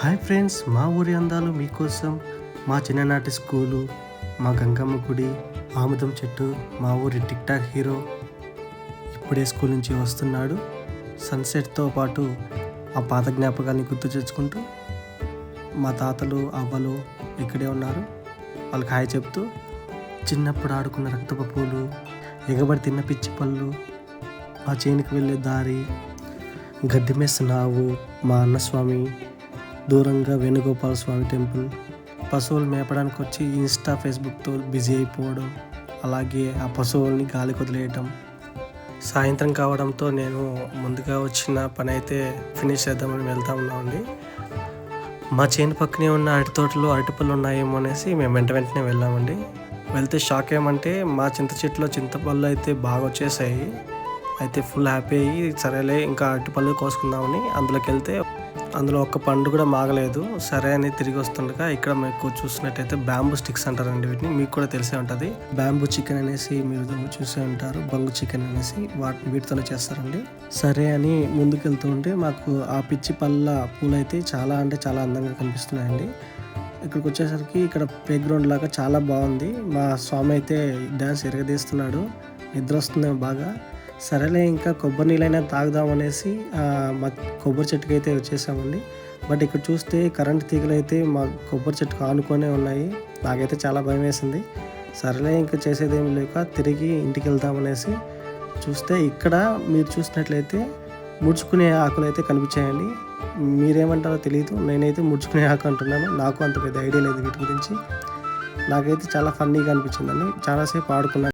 Hi friends, మా ఊరి అందాలు మీకోసం. మా చిన్ననాటి స్కూలు, మా గంగమ్మ గుడి, ఆముదం చెట్టు, మా ఊరి టిక్ టాక్ హీరో ఇప్పుడే స్కూల్ నుంచి వస్తున్నాడు. సన్సెట్తో పాటు ఆ పాత జ్ఞాపకాన్ని గుర్తు తెచ్చుకుంటూ మా తాతలు అవ్వలు ఇక్కడే ఉన్నారు. వాళ్ళకి హాయ్ చెప్తూ చిన్నప్పుడు ఆడుకున్న రక్తపు పూలు, ఎగబడి తిన్న పిచ్చి పళ్ళు, ఆ చేనుకి వెళ్ళే దారి, గడ్డి మెస్ నావు, మా అన్నస్వామి, దూరంగా వేణుగోపాల స్వామి టెంపుల్, పశువులు మేపడానికి వచ్చి ఇన్స్టా ఫేస్బుక్తో బిజీ అయిపోవడం, అలాగే ఆ పశువుల్ని గాలి వదిలేయటం. సాయంత్రం కావడంతో నేను ముందుగా వచ్చిన పని అయితే ఫినిష్ చేద్దామని వెళ్తా ఉన్నామండి. మా చేను పక్కనే ఉన్న అరటి తోటలో అరటిపళ్ళు ఉన్నాయేమో అనేసి మేము వెంటనే వెళ్ళామండి. వెళ్తే షాక్ ఏమంటే మా చింత చెట్టులో చింతపళ్ళు అయితే బాగా వచ్చేసాయి. అయితే ఫుల్ హ్యాపీ అయ్యి సరేలే ఇంకా అరటిపళ్ళు కోసుకుందామని అందులోకి వెళ్తే అందులో ఒక్క పండు కూడా మాగలేదు. సరే అని తిరిగి వస్తుండగా ఇక్కడ మీకు చూసినట్టయితే బ్యాంబూ స్టిక్స్ అంటారండి వీటిని, మీకు కూడా తెలిసే ఉంటుంది. బ్యాంబూ చికెన్ అనేసి మీరు చూసే ఉంటారు, బంగు చికెన్ అనేసి వీటితోనే చేస్తారండి. సరే అని ముందుకు వెళ్తూ ఉంటే మాకు ఆ పిచ్చి పళ్ళ పూలు అయితే చాలా అంటే చాలా అందంగా కనిపిస్తున్నాయండి. ఇక్కడికి వచ్చేసరికి ఇక్కడ ప్లే గ్రౌండ్ లాగా చాలా బాగుంది. మా స్వామి అయితే డ్యాన్స్ ఎరగదీస్తున్నాడు, నిద్ర వస్తుందేమో బాగా. సరేలే ఇంకా కొబ్బరి నీళ్ళైనా తాగుదాం అనేసి మా కొబ్బరి చెట్టుకి అయితే వచ్చేసామండి. బట్ ఇక్కడ చూస్తే కరెంట్ తీగలు అయితే మా కొబ్బరి చెట్టుకు ఆనుకొనే ఉన్నాయి. నాకైతే చాలా భయం వేసింది. సరేలే ఇంకా చేసేదేమి లేక తిరిగి ఇంటికి వెళ్దామనేసి చూస్తే ఇక్కడ మీరు చూసినట్లయితే ముడుచుకునే ఆకులు అయితే కనిపించాయండి. మీరేమంటారో తెలియదు, నేనైతే ముడుచుకునే ఆకు అంటున్నాను. నాకు అంత పెద్ద ఐడియా లేదు వీటి గురించి. నాకైతే చాలా ఫన్నీగా అనిపించిందండి. చాలాసేపు ఆడుకున్నాను.